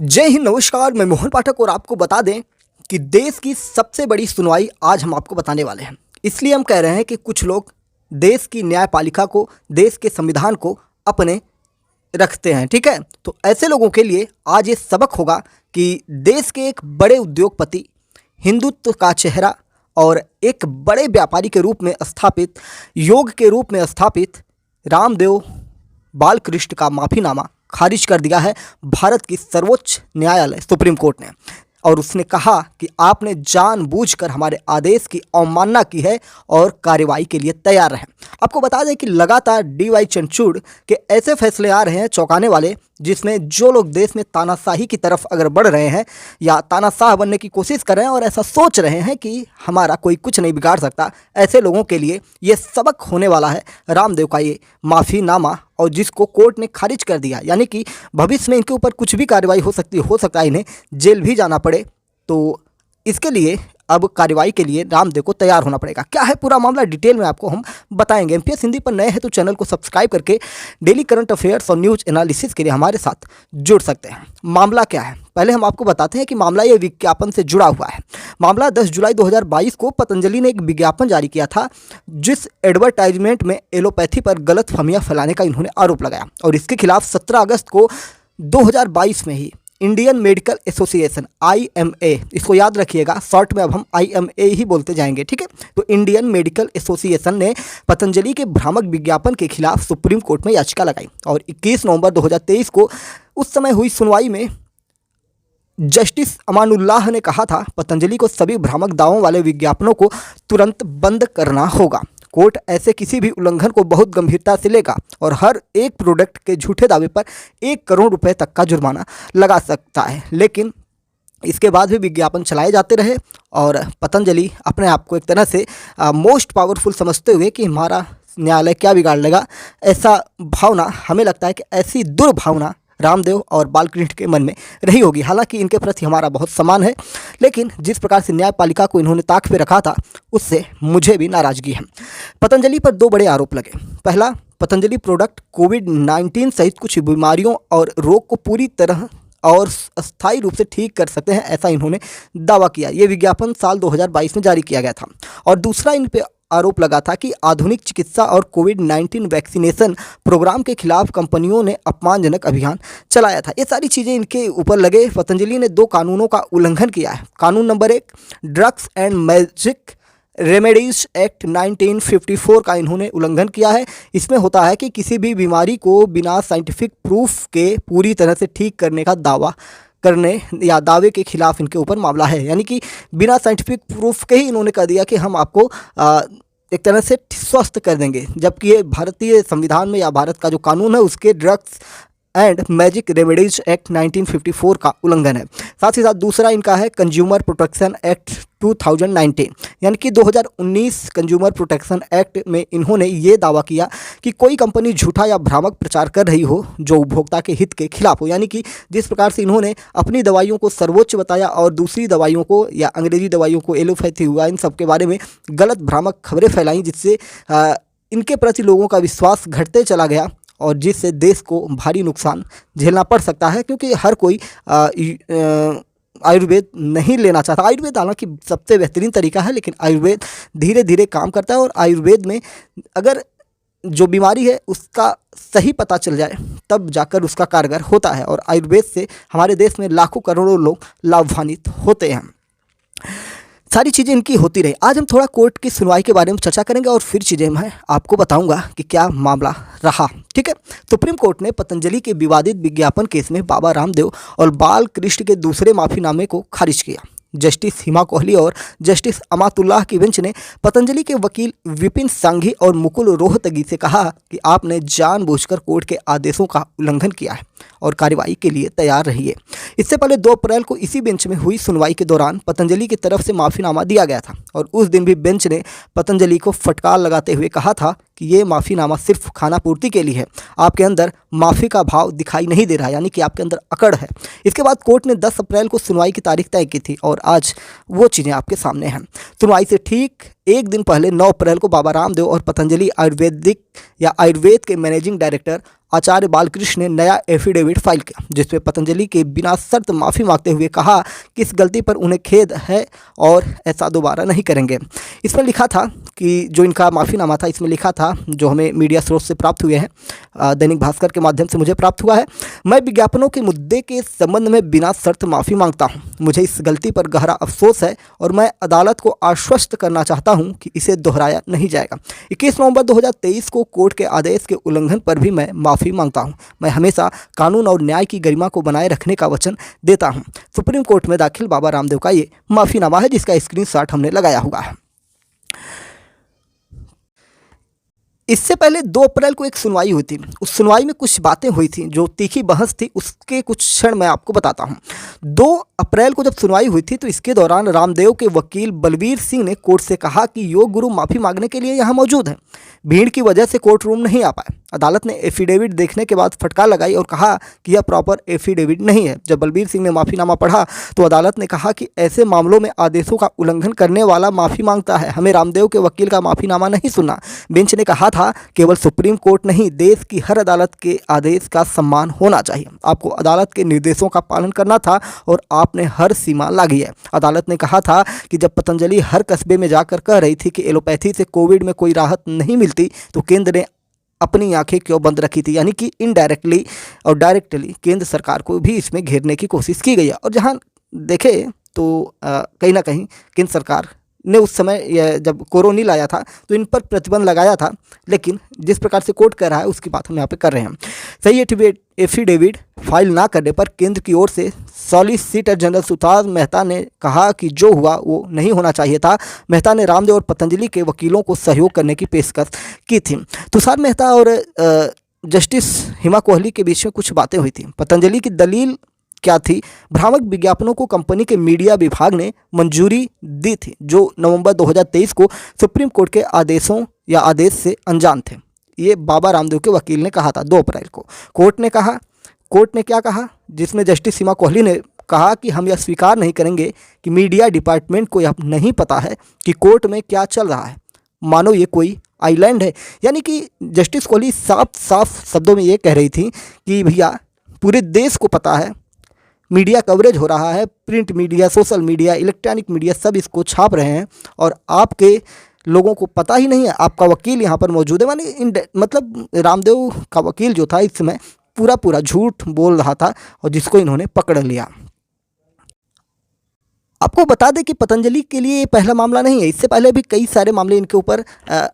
जय हिंद, नमस्कार। मैं मोहन पाठक और आपको बता दें कि देश की सबसे बड़ी सुनवाई आज हम आपको बताने वाले हैं। इसलिए हम कह रहे हैं कि कुछ लोग देश की न्यायपालिका को, देश के संविधान को अपने रखते हैं, ठीक है। तो ऐसे लोगों के लिए आज ये सबक होगा कि देश के एक बड़े उद्योगपति, हिंदुत्व का चेहरा और एक बड़े व्यापारी के रूप में स्थापित, योग के रूप में स्थापित रामदेव बालकृष्ण का माफ़ीनामा खारिज कर दिया है भारत की सर्वोच्च न्यायालय सुप्रीम कोर्ट ने। और उसने कहा कि आपने जानबूझकर हमारे आदेश की अवमानना की है और कार्रवाई के लिए तैयार रहें। आपको बता दें कि लगातार डीवाई चंद्रचूड़ के ऐसे फैसले आ रहे हैं चौंकाने वाले, जिसमें जो लोग देश में तानाशाही की तरफ अगर बढ़ रहे हैं या तानाशाह बनने की कोशिश कर रहे हैं और ऐसा सोच रहे हैं कि हमारा कोई कुछ नहीं बिगाड़ सकता, ऐसे लोगों के लिए ये सबक होने वाला है रामदेव का ये माफ़ीनामा, और जिसको कोर्ट ने खारिज कर दिया। यानी कि भविष्य में इनके ऊपर कुछ भी कार्रवाई हो सकता है इन्हें जेल भी जाना पड़े। तो इसके लिए अब कार्रवाई के लिए रामदेव को तैयार होना पड़ेगा। क्या है पूरा मामला, डिटेल में आपको हम बताएंगे। एमपीएस हिंदी पर नए हैं तो चैनल को सब्सक्राइब करके डेली करंट अफेयर्स और न्यूज़ एनालिसिस के लिए हमारे साथ जुड़ सकते हैं। मामला क्या है, पहले हम आपको बताते हैं कि मामला ये विज्ञापन से जुड़ा हुआ है। मामला 10 जुलाई 2022 को पतंजलि ने एक विज्ञापन जारी किया था, जिस एडवर्टाइजमेंट में एलोपैथी पर गलत फहमियां फैलाने का इन्होंने आरोप लगाया। और इसके खिलाफ 17 अगस्त को 2022 में ही इंडियन मेडिकल एसोसिएशन IMA, इसको याद रखिएगा, शॉर्ट में अब हम IMA ही बोलते जाएंगे, ठीक है। तो इंडियन मेडिकल एसोसिएशन ने पतंजलि के भ्रामक विज्ञापन के खिलाफ सुप्रीम कोर्ट में याचिका लगाई। और 21 नवंबर 2023 को उस समय हुई सुनवाई में जस्टिस अमानुल्लाह ने कहा था पतंजलि को सभी भ्रामक दावों वाले विज्ञापनों को तुरंत बंद करना होगा। कोर्ट ऐसे किसी भी उल्लंघन को बहुत गंभीरता से लेगा और हर एक प्रोडक्ट के झूठे दावे पर 1 करोड़ रुपए तक का जुर्माना लगा सकता है। लेकिन इसके बाद भी विज्ञापन चलाए जाते रहे और पतंजलि अपने आप को एक तरह से मोस्ट पावरफुल समझते हुए कि हमारा न्यायालय क्या बिगाड़ लेगा, ऐसा भावना, हमें लगता है कि ऐसी दुर्भावना रामदेव और बालकृष्ण के मन में रही होगी। हालांकि इनके प्रति हमारा बहुत सम्मान है, लेकिन जिस प्रकार से न्यायपालिका को इन्होंने ताक पे रखा था, उससे मुझे भी नाराज़गी है। पतंजलि पर 2 बड़े आरोप लगे। पहला, पतंजलि प्रोडक्ट कोविड-19 सहित कुछ बीमारियों और रोग को पूरी तरह और अस्थायी रूप से ठीक कर सकते हैं, ऐसा इन्होंने दावा किया। ये विज्ञापन साल 2022 में जारी किया गया था। और दूसरा, इन पे आरोप लगा था कि आधुनिक चिकित्सा और कोविड-19 वैक्सीनेशन प्रोग्राम के खिलाफ कंपनियों ने अपमानजनक अभियान चलाया था। ये सारी चीज़ें इनके ऊपर लगे। पतंजलि ने 2 कानूनों का उल्लंघन किया है। कानून number 1, drugs and magic remedies act 1954 का इन्होंने उल्लंघन किया है। इसमें होता है कि किसी भी बीमारी को बिना साइंटिफिक प्रूफ के पूरी तरह से ठीक करने का दावा करने या दावे के खिलाफ इनके ऊपर मामला है। यानी कि बिना साइंटिफिक प्रूफ के ही इन्होंने कह दिया कि हम आपको एक तरह से स्वस्थ कर देंगे, जबकि ये भारतीय संविधान में या भारत का जो कानून है उसके drugs and magic remedies act 1954 का उल्लंघन है। साथ ही साथ दूसरा इनका है कंज्यूमर प्रोटेक्शन एक्ट 2019, यानी कि 2019 कंज्यूमर प्रोटेक्शन एक्ट में इन्होंने ये दावा किया कि कोई कंपनी झूठा या भ्रामक प्रचार कर रही हो जो उपभोक्ता के हित के खिलाफ हो। यानी कि जिस प्रकार से इन्होंने अपनी दवाइयों को सर्वोच्च बताया और दूसरी दवाइयों को या अंग्रेजी दवाइयों को, एलोपैथी हुआ, इन सब के बारे में गलत भ्रामक खबरें फैलाई, जिससे इनके प्रति लोगों का विश्वास घटते चला गया और जिससे देश को भारी नुकसान झेलना पड़ सकता है। क्योंकि हर कोई आयुर्वेद नहीं लेना चाहता। आयुर्वेद हालांकि सबसे बेहतरीन तरीका है, लेकिन आयुर्वेद धीरे धीरे काम करता है और आयुर्वेद में अगर जो बीमारी है उसका सही पता चल जाए तब जाकर उसका कारगर होता है। और आयुर्वेद से हमारे देश में लाखों करोड़ों लोग लाभान्वित होते हैं। सारी चीज़ें इनकी होती रही। आज हम थोड़ा कोर्ट की सुनवाई के बारे में चर्चा करेंगे और फिर चीज़ें मैं आपको बताऊंगा कि क्या मामला रहा, ठीक है। सुप्रीम कोर्ट ने पतंजलि के विवादित विज्ञापन केस में बाबा रामदेव और बालकृष्ण के दूसरे माफ़ीनामे को खारिज किया। जस्टिस हिमा कोहली और जस्टिस अमातुल्लाह की बेंच ने पतंजलि के वकील विपिन सांघी और मुकुल रोहतगी से कहा कि आपने जानबूझकर कोर्ट के आदेशों का उल्लंघन किया है और कार्रवाई के लिए तैयार रहिए। इससे पहले 2 अप्रैल को इसी बेंच में हुई सुनवाई के दौरान पतंजलि की तरफ से माफ़ीनामा दिया गया था और उस दिन भी बेंच ने पतंजलि को फटकार लगाते हुए कहा था कि ये माफ़ीनामा सिर्फ खाना पूर्ति के लिए है, आपके अंदर माफ़ी का भाव दिखाई नहीं दे रहा, यानी कि आपके अंदर अकड़ है। इसके बाद कोर्ट ने 10 अप्रैल को सुनवाई की तारीख तय की थी और आज वो चीज़ें आपके सामने हैं। सुनवाई से ठीक एक दिन पहले 9 अप्रैल को बाबा रामदेव और पतंजलि आयुर्वेद के मैनेजिंग डायरेक्टर आचार्य बालकृष्ण ने नया एफिडेविट फाइल किया, जिसमें पतंजलि के बिना शर्त माफ़ी मांगते हुए कहा कि इस गलती पर उन्हें खेद है और ऐसा दोबारा नहीं करेंगे। इस पर लिखा था कि जो इनका माफ़ीनामा था, इसमें लिखा था, जो हमें मीडिया स्रोत से प्राप्त हुए हैं, दैनिक भास्कर के माध्यम से मुझे प्राप्त हुआ है, मैं विज्ञापनों के मुद्दे के संबंध में बिना शर्त माफ़ी मांगता हूं। मुझे इस गलती पर गहरा अफसोस है और मैं अदालत को आश्वस्त करना चाहता हूं कि इसे दोहराया नहीं जाएगा। 21 नवंबर 2023 को कोर्ट के आदेश के उल्लंघन पर भी मैं माफ़ी मांगता हूं। मैं हमेशा कानून और न्याय की गरिमा को बनाए रखने का वचन देता हूं। सुप्रीम कोर्ट में दाखिल बाबा रामदेव का ये माफ़ीनामा है, जिसका स्क्रीनशॉट हमने लगाया हुआ है। इससे पहले 2 अप्रैल को एक सुनवाई हुई थी। उस सुनवाई में कुछ बातें हुई थी, जो तीखी बहस थी, उसके कुछ क्षण मैं आपको बताता हूं। 2 अप्रैल को जब सुनवाई हुई थी, तो इसके दौरान रामदेव के वकील बलबीर सिंह ने कोर्ट से कहा कि योग गुरु माफ़ी मांगने के लिए यहाँ मौजूद हैं। भीड़ की वजह से कोर्ट रूम नहीं आ पाए। अदालत ने एफिडेविट देखने के बाद फटकार लगाई और कहा कि यह प्रॉपर एफिडेविट नहीं है। जब बलबीर सिंह ने माफ़ीनामा पढ़ा तो अदालत ने कहा कि ऐसे मामलों में आदेशों का उल्लंघन करने वाला माफ़ी मांगता है, हमें रामदेव के वकील का माफ़ीनामा नहीं सुनना। बेंच ने कहा था, केवल सुप्रीम कोर्ट नहीं, देश की हर अदालत के आदेश का सम्मान होना चाहिए। आपको अदालत के निर्देशों का पालन करना था और आपने हर सीमा लांघी है। अदालत ने कहा था कि जब पतंजलि हर कस्बे में जाकर कह रही थी कि एलोपैथी से कोविड में कोई राहत नहीं मिलती, तो केंद्र ने अपनी आंखें क्यों बंद रखी थी। यानी कि इनडायरेक्टली और डायरेक्टली केंद्र सरकार को भी इसमें घेरने की कोशिश की गई है। और जहां देखें तो कहीं ना कहीं केंद्र सरकार ने उस समय जब कोरोनिल आया था तो इन पर प्रतिबंध लगाया था, लेकिन जिस प्रकार से कोर्ट कर रहा है उसकी बात हम यहाँ पे कर रहे हैं। सही एफिडेविट फाइल ना करने पर केंद्र की ओर से सॉलिसिटर जनरल तुषार मेहता ने कहा कि जो हुआ वो नहीं होना चाहिए था। मेहता ने रामदेव और पतंजलि के वकीलों को सहयोग करने की पेशकश की थी। तुषार मेहता और जस्टिस हिमा कोहली के बीच में कुछ बातें हुई थी। पतंजलि की दलील क्या थी? भ्रामक विज्ञापनों को कंपनी के मीडिया विभाग ने मंजूरी दी थी, जो नवंबर 2023 को सुप्रीम कोर्ट के आदेशों या आदेश से अनजान थे। ये बाबा रामदेव के वकील ने कहा था 2 अप्रैल को। कोर्ट ने क्या कहा, जिसमें जस्टिस सीमा कोहली ने कहा कि हम यह स्वीकार नहीं करेंगे कि मीडिया डिपार्टमेंट को यह नहीं पता है कि कोर्ट में क्या चल रहा है, मानो ये कोई आइलैंड है। यानी कि जस्टिस कोहली साफ साफ शब्दों में ये कह रही थी कि भैया पूरे देश को पता है, मीडिया कवरेज हो रहा है, print media, social media, electronic media सब इसको छाप रहे हैं और आपके लोगों को पता ही नहीं है। आपका वकील यहाँ पर मौजूद है। माने मतलब रामदेव का वकील जो था इस समय पूरा झूठ बोल रहा था और जिसको इन्होंने पकड़ लिया। आपको बता दें कि पतंजलि के लिए ये पहला मामला नहीं है। इससे पहले भी कई सारे मामले इनके ऊपर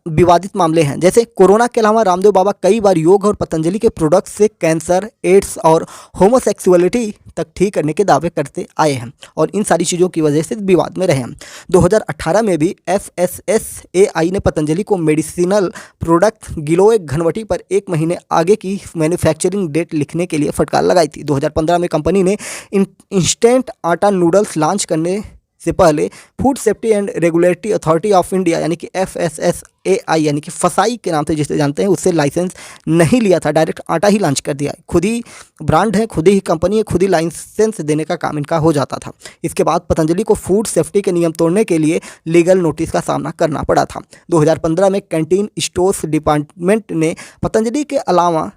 विवादित मामले हैं। जैसे कोरोना के अलावा रामदेव बाबा कई बार योग और पतंजलि के प्रोडक्ट्स से कैंसर, एड्स और होमोसेक्सुअलिटी तक ठीक करने के दावे करते आए हैं और इन सारी चीज़ों की वजह से विवाद में रहे हैं। 2018 में भी FSSAI ने पतंजलि को मेडिसिनल प्रोडक्ट गिलोय घनवटी पर 1 महीने आगे की मैन्युफैक्चरिंग डेट लिखने के लिए फटकार लगाई थी। 2015 में कंपनी ने इंस्टेंट आटा नूडल्स लॉन्च करने से पहले food safety and regulatory authority of India यानी कि FSSAI यानी कि फसाई के नाम से जिसे जानते हैं, उससे लाइसेंस नहीं लिया था, डायरेक्ट आटा ही लॉन्च कर दिया। खुद ही ब्रांड है, खुद ही कंपनी है, खुद ही लाइसेंस देने का काम इनका हो जाता था। इसके बाद पतंजलि को फूड सेफ्टी के नियम तोड़ने के लिए लीगल नोटिस का सामना करना पड़ा था। 2015 में कैंटीन स्टोर्स डिपार्टमेंट ने पतंजलि के अलावा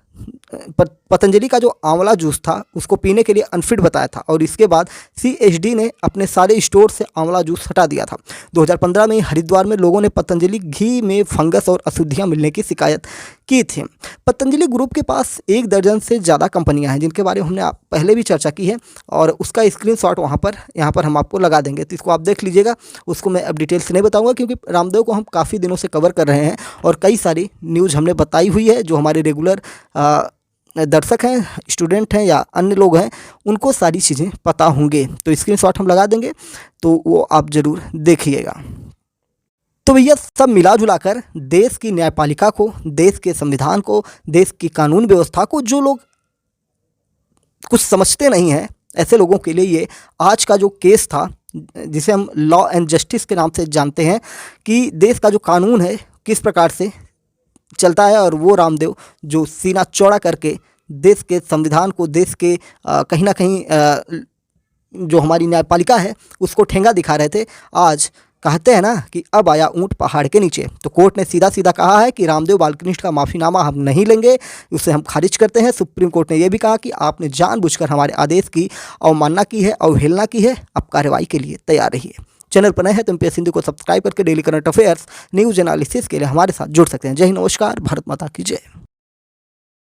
पतंजलि का जो आंवला जूस था उसको पीने के लिए अनफिट बताया था और इसके बाद CSD ने अपने सारे स्टोर से आंवला जूस हटा दिया था। 2015 में हरिद्वार में लोगों ने पतंजलि घी में फंगस और अशुद्धियां मिलने की शिकायत की थी। पतंजलि ग्रुप के पास 1 दर्जन से ज़्यादा कंपनियां हैं जिनके बारे में हमने पहले भी चर्चा की है और उसका स्क्रीनशॉट यहाँ पर हम आपको लगा देंगे, तो इसको आप देख लीजिएगा। उसको मैं अब डिटेल से नहीं बताऊँगा क्योंकि रामदेव को हम काफ़ी दिनों से कवर कर रहे हैं और कई सारी न्यूज़ हमने बताई हुई है। जो हमारे रेगुलर दर्शक हैं, स्टूडेंट हैं या अन्य लोग हैं, उनको सारी चीज़ें पता होंगे, तो स्क्रीनशॉट हम लगा देंगे, तो वो आप ज़रूर देखिएगा। तो भैया सब मिला जुलाकर देश की न्यायपालिका को, देश के संविधान को, देश की कानून व्यवस्था को जो लोग कुछ समझते नहीं हैं, ऐसे लोगों के लिए ये आज का जो केस था, जिसे हम लॉ एंड जस्टिस के नाम से जानते हैं कि देश का जो कानून है किस प्रकार से चलता है, और वो रामदेव जो सीना चौड़ा करके देश के संविधान को, देश के कहीं ना कहीं जो हमारी न्यायपालिका है उसको ठेंगा दिखा रहे थे, आज कहते हैं ना कि अब आया ऊंट पहाड़ के नीचे। तो कोर्ट ने सीधा सीधा कहा है कि रामदेव बालकृष्ण का माफ़ीनामा हम नहीं लेंगे, उसे हम खारिज करते हैं। सुप्रीम कोर्ट ने यह भी कहा कि आपने जानबूझकर हमारे आदेश की अवमानना की है, अवहेलना की है, अब कार्रवाई के लिए तैयार रहिए। चैनल पर नए हैं तो एमपीएस हिंदी को सब्सक्राइब करके daily current affairs news analysis के लिए हमारे साथ जुड़ सकते हैं। जय हिंद, नमस्कार, भारत माता की जय।